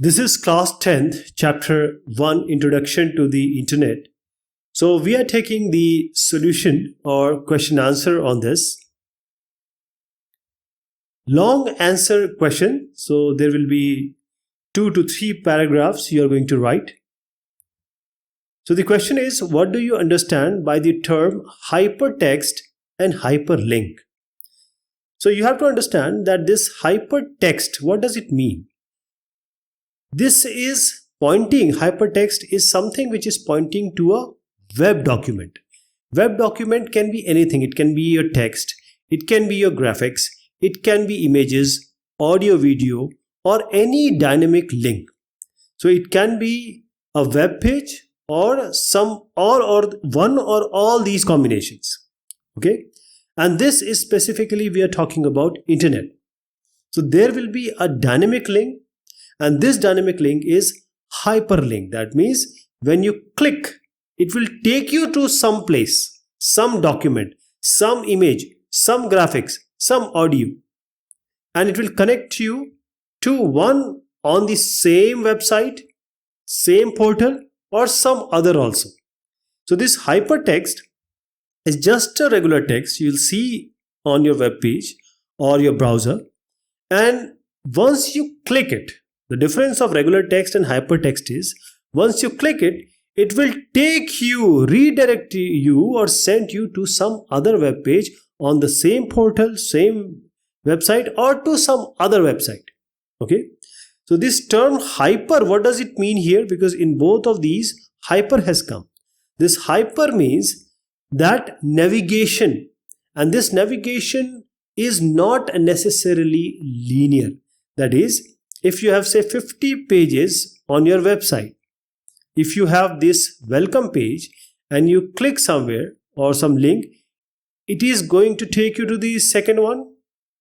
This is class 10th, chapter 1, Introduction to the Internet. So we are taking the solution or question answer on this. Long answer question. So there will be 2 to 3 paragraphs you are going to write. So the question is, what do you understand by the term hypertext and hyperlink? So you have to understand that this hypertext, what does it mean? This is pointing, hypertext is something which is pointing to a web document. Web document can be anything. It can be your text, it can be your graphics, it can be images, audio, video, or any dynamic link. So it can be a web page or some or one or all these combinations. Okay, and this is specifically we are talking about internet. So there will be a dynamic link. And this dynamic link is hyperlink. That means when you click, it will take you to some place, some document, some image, some graphics, some audio. And it will connect you to one on the same website, same portal, or some other also. So this hypertext is just a regular text you'll see on your web page or your browser. And once you click it, the difference of regular text and hypertext is once you click it, it will take you, redirect you or send you to some other web page on the same portal, same website or to some other website. Okay. So this term hyper, what does it mean here? Because in both of these, hyper has come. This hyper means that navigation, and this navigation is not necessarily linear. That is, if you have say 50 pages on your website, if you have this welcome page and you click somewhere or some link, it is going to take you to the second one.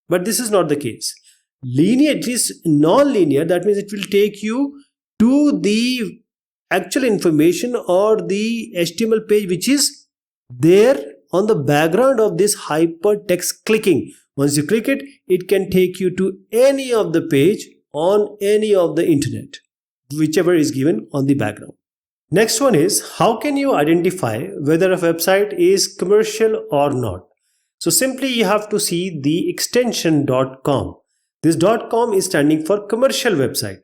But this is not the case. Linear, it is non-linear. That means it will take you to the actual information or the HTML page which is there on the background of this hypertext clicking. Once you click it, it can take you to any of the page on any of the internet, whichever is given on the background. Next one is, how can you identify whether a website is commercial or not? So simply you have to see the extension .com. This .com is standing for commercial website.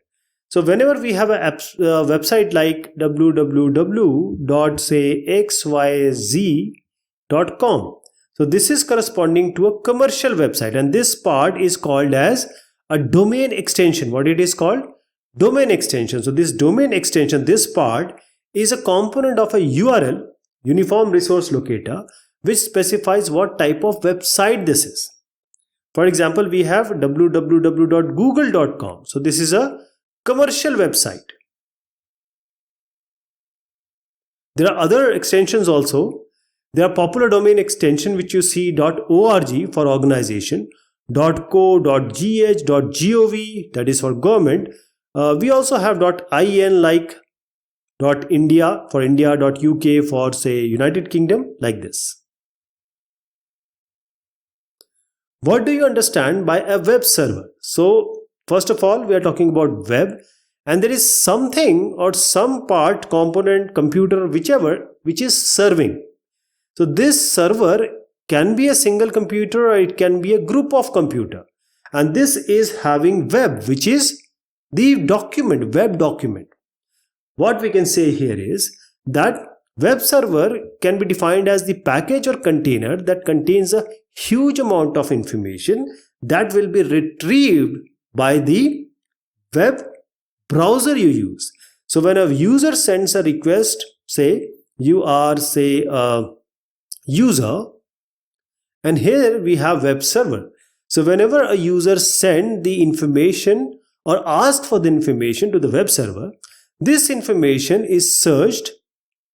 So whenever we have a website like www.xyz.com, so this is corresponding to a commercial website, and this part is called as a domain extension. What it is called? Domain extension. So this domain extension, this part is a component of a URL, Uniform Resource Locator, which specifies what type of website this is. For example, we have www.google.com. So this is a commercial website. There are other extensions also. There are popular domain extension which you see .org for organization, .co, .gh, .gov, that is for government. We also have .in like .india for India, .uk for say United Kingdom, like this. What do you understand by a web server? So first of all, we are talking about web, and there is something or some part, component, computer, whichever, which is serving. So this server can be a single computer or it can be a group of computer, and this is having web, which is the document, web document. What we can say here is that web server can be defined as the package or container that contains a huge amount of information that will be retrieved by the web browser you use. So when a user sends a request, say you are say a user, and here we have web server. So whenever a user send the information or asked for the information to the web server, this information is searched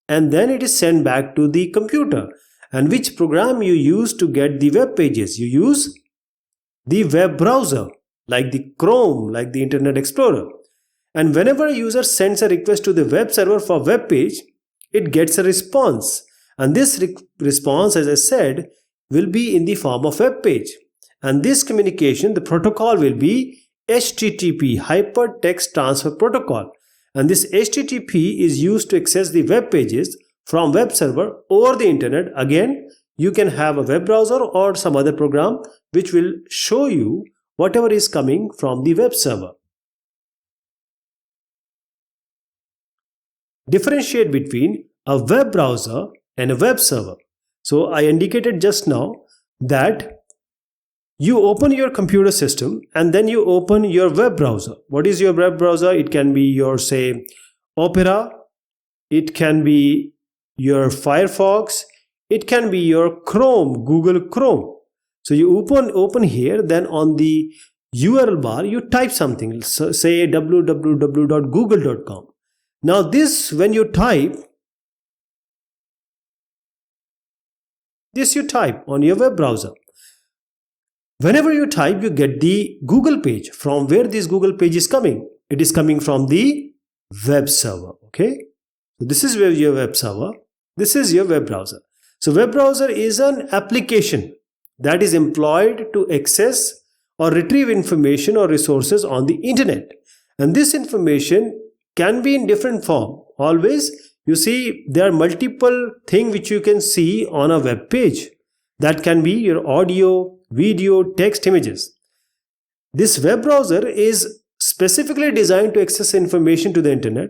and then it is sent back to the computer. And which program you use to get the web pages? You use the web browser like the Chrome, like the Internet Explorer. And whenever a user sends a request to the web server for web page, it gets a response. And this response, as I said, will be in the form of web page. And this communication, the protocol will be HTTP, Hypertext Transfer Protocol. And this HTTP is used to access the web pages from web server over the internet. Again, you can have a web browser or some other program which will show you whatever is coming from the web server. Differentiate between a web browser and a web server. So I indicated just now that you open your computer system and then you open your web browser. What is your web browser? It can be your, say, Opera, it can be your Firefox, it can be your Chrome, Google Chrome. So you open here, then on the URL bar you type something, say www.google.com. Now this, when you type, this you type on your web browser. Whenever you type, you get the Google page. From where this Google page is coming? It is coming from the web server. Okay. So this is where your web server. This is your web browser. So web browser is an application that is employed to access or retrieve information or resources on the internet. And this information can be in different form. Always, you see, there are multiple things which you can see on a web page. That can be your audio, video, text, images. This web browser is specifically designed to access information to the internet.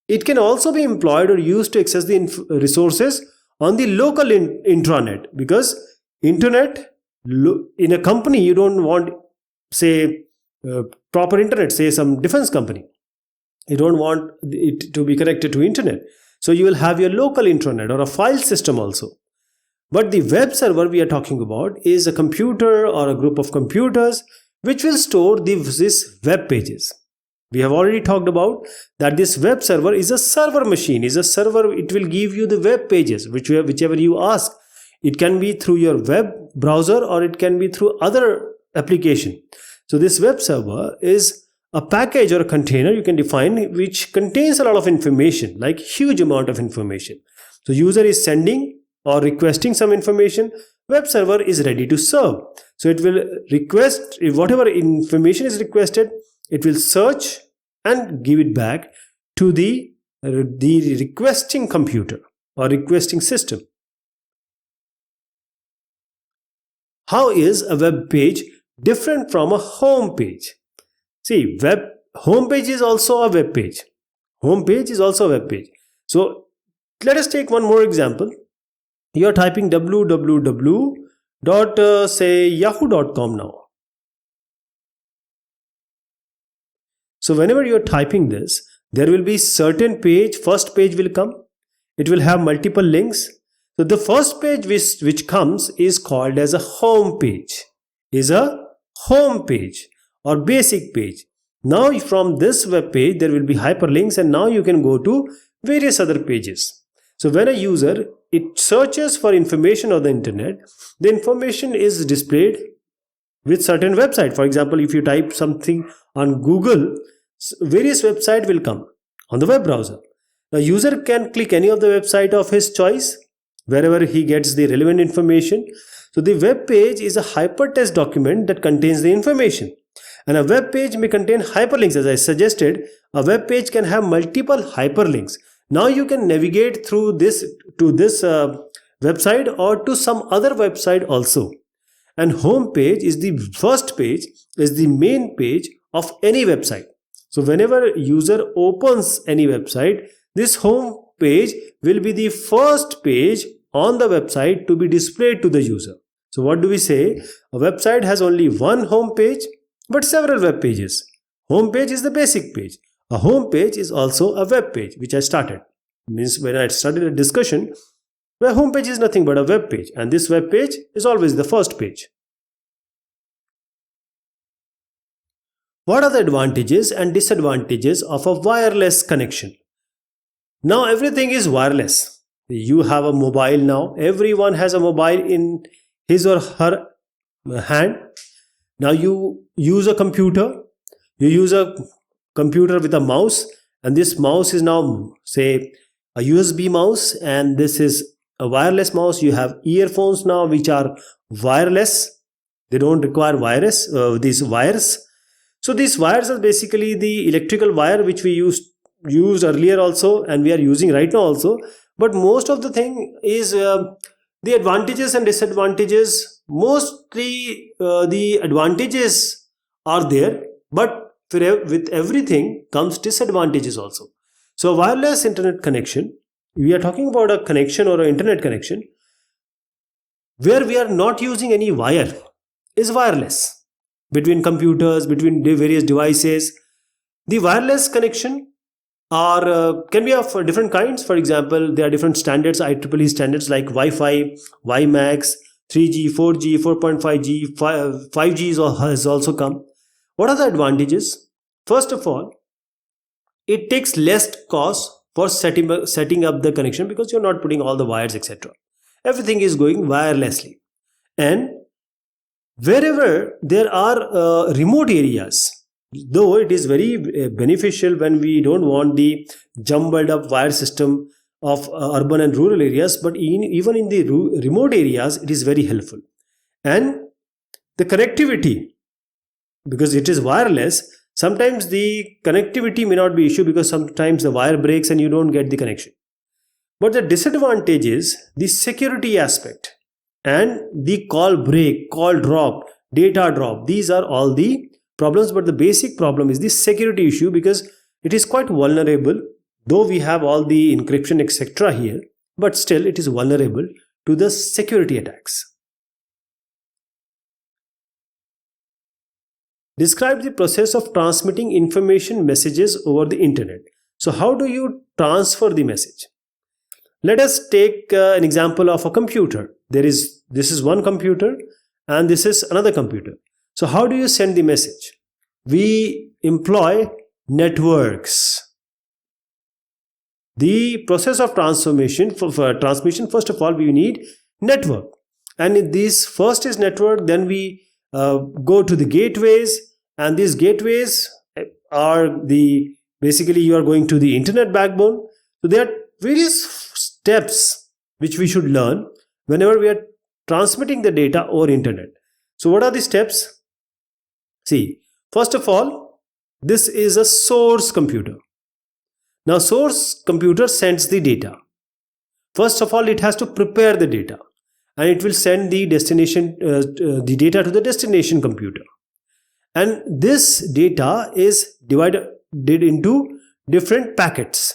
It can also be employed or used to access the resources on the local intranet, because internet in a company, you don't want, say, proper internet, say some defense company. You don't want it to be connected to internet. So you will have your local intranet or a file system also. But the web server we are talking about is a computer or a group of computers which will store these web pages. We have already talked about that this web server is a server machine, is a server. It will give you the web pages, whichever you ask. It can be through your web browser or it can be through other application. So this web server is a package or a container you can define which contains a lot of information, like huge amount of information. So user is sending or requesting some information, web server is ready to serve. So it will request, if whatever information is requested, it will search and give it back to the requesting computer or requesting system. How is a web page different from a home page? See, home page is also a web page. Home page is also a web page. So let us take one more example. You are typing www.yahoo.com now. So whenever you are typing this, there will be certain page, first page will come. It will have multiple links. So the first page which comes is called as a home page, or basic page. Now from this web page, there will be hyperlinks and now you can go to various other pages. So when a user, it searches for information on the internet, the information is displayed with certain website. For example, if you type something on Google, various website will come on the web browser. The user can click any of the website of his choice, wherever he gets the relevant information. So the web page is a hypertext document that contains the information. And a web page may contain hyperlinks. As I suggested, a web page can have multiple hyperlinks. Now you can navigate through this to this website or to some other website also. And home page is the first page, is the main page of any website. So whenever user opens any website, this home page will be the first page on the website to be displayed to the user. So what do we say? A website has only one home page but several web pages. Home page is the basic page. A home page is also a web page, which I started. Means when I started a discussion, where home page is nothing but a web page, and this web page is always the first page. What are the advantages and disadvantages of a wireless connection? Now everything is wireless. You have a mobile now. Everyone has a mobile in his or her hand. Now you use a computer. You use a computer with a mouse, and this mouse is now, say, a USB mouse, and this is a wireless mouse. You have earphones now which are wireless. They don't require these wires. So these wires are basically the electrical wire which we used earlier also, and we are using right now also. But most of the thing is the advantages and disadvantages. Mostly the advantages are there, but with everything comes disadvantages also. So wireless internet connection, we are talking about a connection or an internet connection where we are not using any wire, is wireless between computers, between the various devices. The wireless connection are can be of different kinds. For example, there are different standards, IEEE standards like Wi-Fi, WiMAX, 3G, 4G, 4.5G, 5G has also come. What are the advantages? First of all, it takes less cost for setting up the connection because you're not putting all the wires, etc. Everything is going wirelessly. And wherever there are remote areas, though it is very beneficial when we don't want the jumbled up wire system of urban and rural areas, but even in the remote areas, it is very helpful. And the connectivity, because it is wireless, sometimes the connectivity may not be issue because sometimes the wire breaks and you don't get the connection. But the disadvantage is the security aspect and the call break, call drop, data drop. These are all the problems, but the basic problem is the security issue because it is quite vulnerable. Though we have all the encryption etc. here, but still it is vulnerable to the security attacks. Describe the process of transmitting information messages over the internet. So how do you transfer the message? Let us take an example of a computer. This is one computer and this is another computer. So how do you send the message? We employ networks. The process of transmission, first of all, we need network. And this first is network, then we go to the gateways, and these gateways are basically you are going to the internet backbone. So there are various steps which we should learn whenever we are transmitting the data over internet. So what are the steps? See, first of all, this is a source computer. Now source computer sends the data. First of all, it has to prepare the data and it will send the destination the data to the destination computer. And this data is divided into different packets.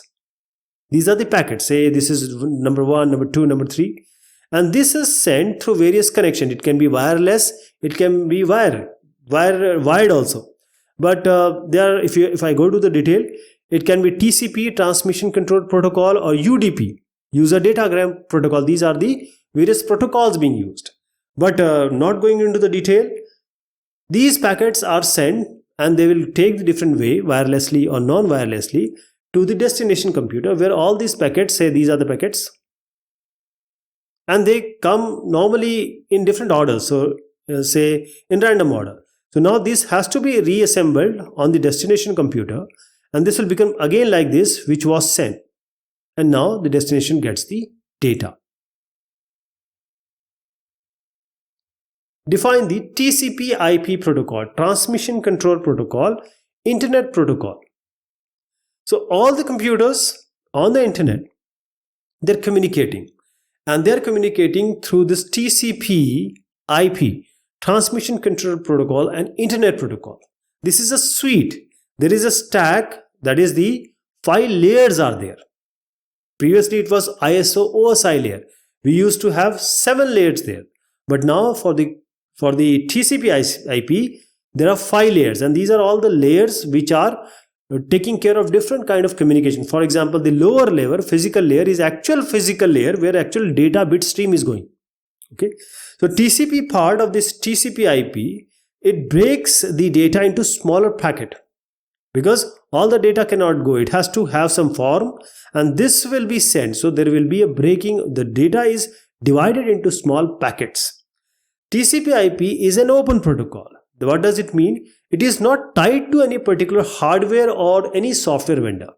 These are the packets. Say this is number 1, number 2, number 3. And this is sent through various connections. It can be wireless, it can be wired also. But if I go to the detail, it can be TCP, Transmission Control Protocol, or UDP, User Datagram Protocol. These are the various protocols being used. But not going into the detail, these packets are sent and they will take the different way, wirelessly or non-wirelessly, to the destination computer where all these packets, say these are the packets, and they come normally in different orders. So say in random order. So now this has to be reassembled on the destination computer, and this will become again like this, which was sent. And now the destination gets the data. Define the TCP/IP protocol, Transmission Control Protocol, Internet Protocol. So all the computers on the internet, they're communicating, and they're communicating through this TCP/IP, Transmission Control Protocol, and Internet Protocol. This is a suite. There is a stack, that is the 5 layers are there. Previously it was ISO OSI layer. We used to have 7 layers there. But now for the TCP/IP, there are 5 layers, and these are all the layers which are taking care of different kind of communication. For example, the lower layer, physical layer, is actual physical layer where actual data bit stream is going. Okay, so TCP part of this TCP/IP, it breaks the data into smaller packet because all the data cannot go. It has to have some form, and this will be sent. So there will be a breaking. The data is divided into small packets. TCP/IP is an open protocol. What does it mean? It is not tied to any particular hardware or any software vendor.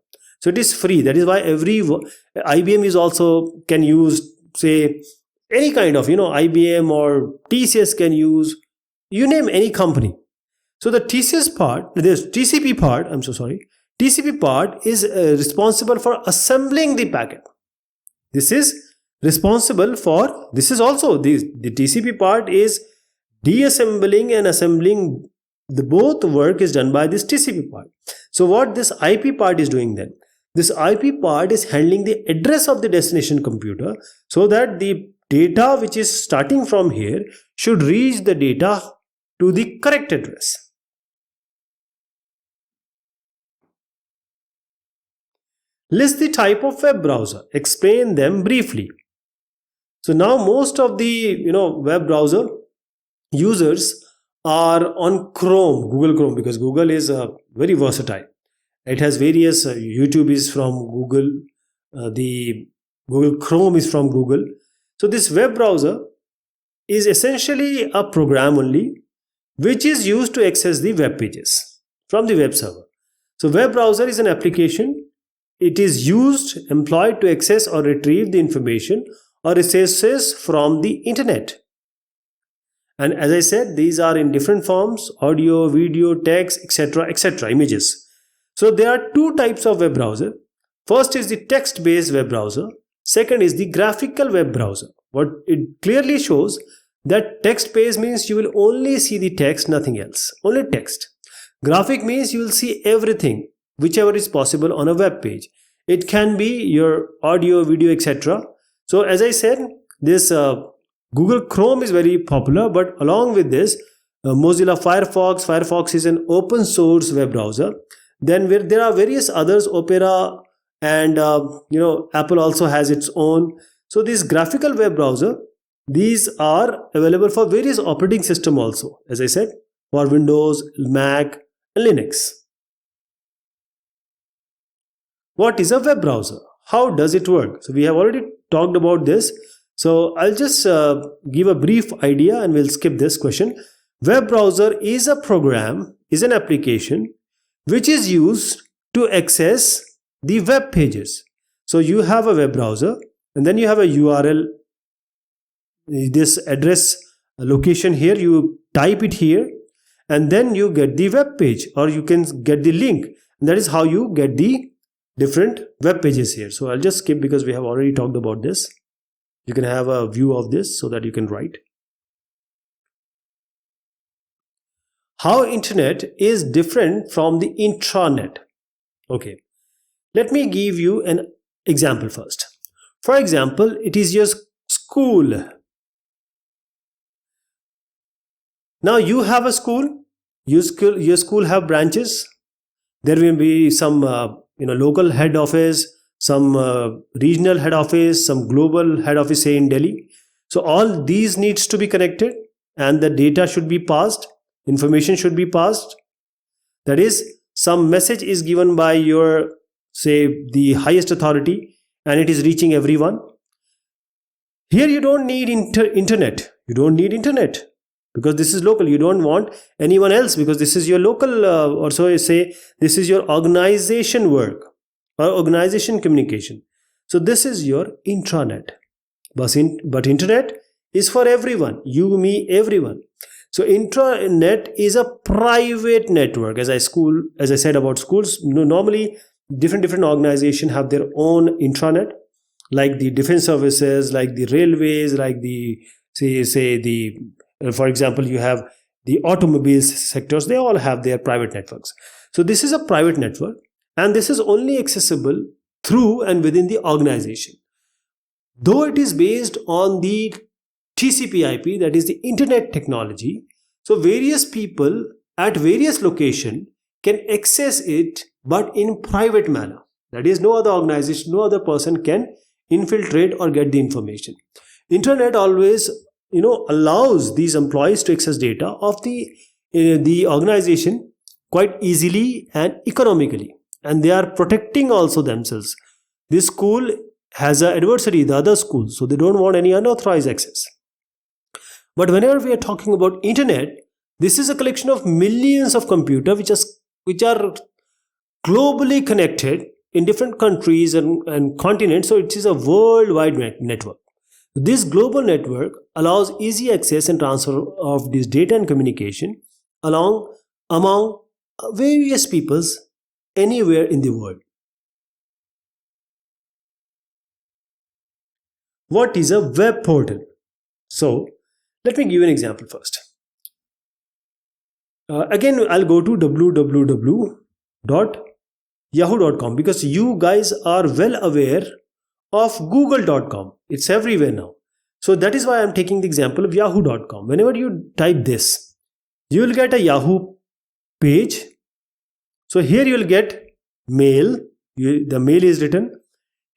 So it is free. That is why every IBM is also can use, say, any kind of, IBM or TCS can use, you name any company. So the TCP part, TCP part is responsible for assembling the packet. This is also the TCP part is deassembling and assembling. The both work is done by this TCP part. So what this IP part is doing then? This IP part is handling the address of the destination computer, so that the data which is starting from here should reach the data to the correct address. List the type of web browser. Explain them briefly. So now most of the web browser users are on Chrome, Google Chrome, because Google is very versatile. It has various YouTube is from Google, the Google Chrome is from Google. So this web browser is essentially a program only which is used to access the web pages from the web server. So web browser is an application. It is employed to access or retrieve the information or resources from the internet. And as I said, these are in different forms: audio, video, text, etc., images. So there are two types of web browser. First is the text-based web browser. Second is the graphical web browser. What it clearly shows that text-based means you will only see the text, nothing else, only text. Graphic means you will see everything, whichever is possible on a web page. It can be your audio, video, etc. So as I said, this Google Chrome is very popular, but along with this, Mozilla Firefox is an open source web browser. Then there are various others, Opera, and Apple also has its own. So this graphical web browser, these are available for various operating system also, as I said, for Windows, Mac, and Linux. What is a web browser? How does it work? So we have already talked about this. So I'll just give a brief idea and we'll skip this question. Web browser is a program, is an application which is used to access the web pages. So you have a web browser and then you have a URL, this address location here, you type it here and then you get the web page, or you can get the link. And that is how you get the different web pages here. So I'll just skip because we have already talked about this. You can have a view of this so that you can write. How internet is different from the intranet. Okay, let me give you an example first. For example, it is your school. Now you have a school. Your school have branches. There will be some local head office, some regional head office, some global head office, say in Delhi. So all these needs to be connected and the data should be passed, information should be passed. That is, some message is given by your, say, the highest authority and it is reaching everyone. Here you don't need internet. You don't need internet because this is local. You don't want anyone else because this is your local, or so say, this is your organization work or organization communication. So this is your intranet. But internet is for everyone, you, me, everyone. So intranet is a private network. As I said about schools, normally different organizations have their own intranet, like the defense services, like the railways, like the for example, you have the automobiles sectors, they all have their private networks. So this is a private network and this is only accessible through and within the organization. Though it is based on the TCP IP, that is the internet technology, so various people at various locations can access it, but in private manner. That is, no other organization, no other person can infiltrate or get the information. Internet always allows these employees to access data of the organization quite easily and economically, and they are protecting also themselves. This school has an adversary, the other school, so they don't want any unauthorized access. But whenever we are talking about internet, this is a collection of millions of computers which are globally connected in different countries and continents. So it is a worldwide network. This global network allows easy access and transfer of this data and communication along among various peoples anywhere in the world. What is a web portal? So let me give you an example first. Again, I'll go to www.yahoo.com because you guys are well aware of google.com. It's everywhere now. So that is why I'm taking the example of yahoo.com. Whenever you type this, you will get a Yahoo page. So here you will get mail. The mail is written.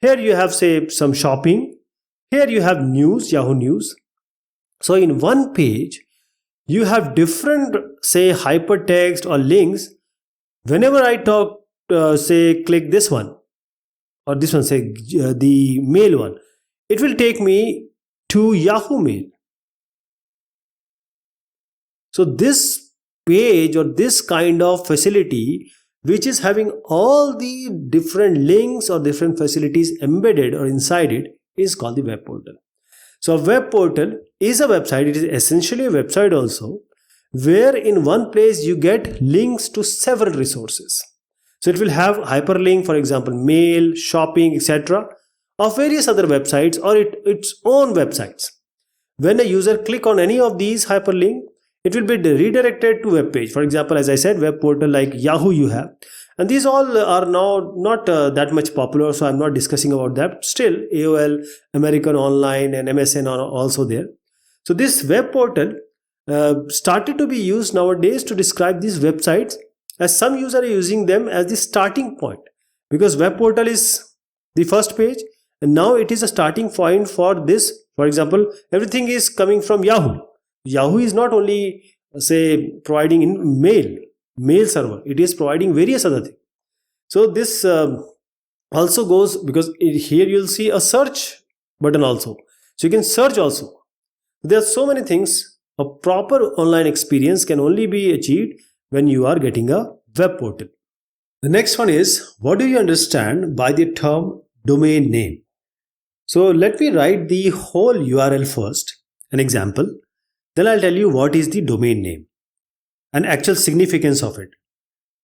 Here you have, say, some shopping. Here you have news, Yahoo News. So in one page, you have different, say, hypertext or links. Whenever I talk, say, click this one or this one, say, the mail one, it will take me to Yahoo Mail. So this page or this kind of facility, which is having all the different links or different facilities embedded or inside it, is called the web portal. So a web portal is a website. It is essentially a website also, where in one place you get links to several resources. So it will have hyperlink, for example, mail, shopping, etc. of various other websites or its own websites. When a user click on any of these hyperlink, it will be redirected to web page. For example, as I said, web portal like Yahoo you have. And these all are now not that much popular, so I'm not discussing about that. Still, AOL, American Online and MSN are also there. So this web portal started to be used nowadays to describe these websites, as some users are using them as the starting point. Because web portal is the first page and now it is a starting point for this. For example, everything is coming from Yahoo. Yahoo is not only, say, providing in mail server, it is providing various other things. So this also goes, because here you'll see a search button also, so you can search also. There are so many things. A proper online experience can only be achieved when you are getting a web portal. The next one is, what do you understand by the term domain name? So let me write the whole URL first, an example. Then I'll tell you what is the domain name and actual significance of it.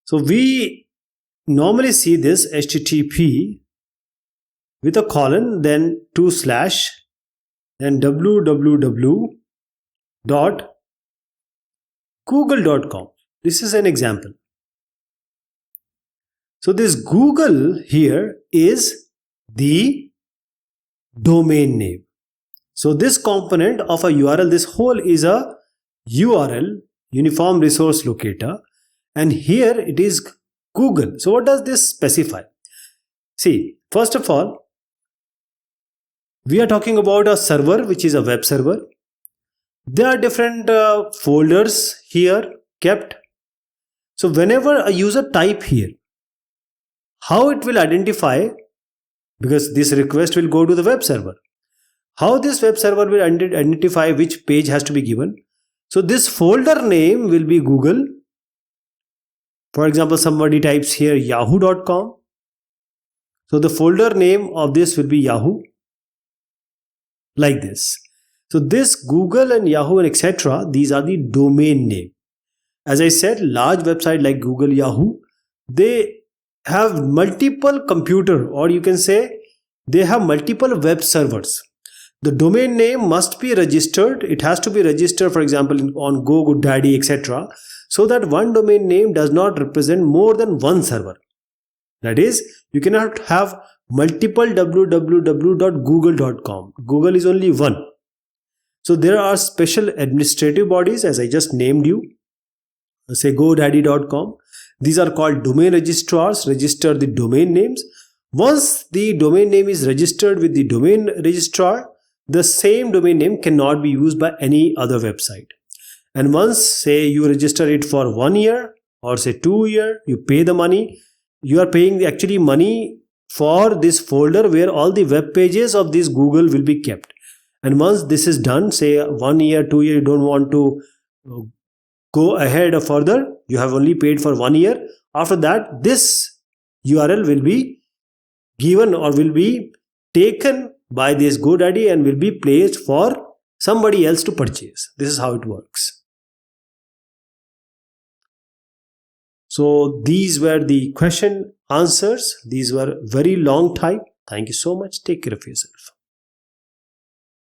So we normally see this HTTP with a colon, then 2/, then www.google.com. This is an example. So this Google here is the domain name. So this component of a URL, this whole is a URL, Uniform Resource Locator, and here it is Google. So what does this specify? See, first of all, we are talking about a server, which is a web server. There are different folders here kept. So whenever a user type here, how it will identify, because this request will go to the web server, how this web server will identify which page has to be given. So this folder name will be Google. For example, somebody types here yahoo.com. So the folder name of this will be Yahoo, like this. So this Google and Yahoo and etc., these are the domain name. As I said, large website like Google, Yahoo, they have multiple computer, or you can say they have multiple web servers. The domain name must be registered. It has to be registered, for example, on GoDaddy, etc. So that one domain name does not represent more than one server. That is, you cannot have multiple www.google.com. Google is only one. So there are special administrative bodies, as I just named you, say GoDaddy.com. These are called domain registrars, register the domain names. Once the domain name is registered with the domain registrar, the same domain name cannot be used by any other website. And once, say, you register it for 1 year or say 2 years, you pay the money. You are paying the actually money for this folder where all the web pages of this Google will be kept. And once this is done, say 1 year, 2 years, you don't want to go ahead or further, you have only paid for 1 year. After that, this URL will be given or will be taken by this GoDaddy and will be placed for somebody else to purchase. This is how it works. So these were the question answers. These were very long type. Thank you so much. Take care of yourself.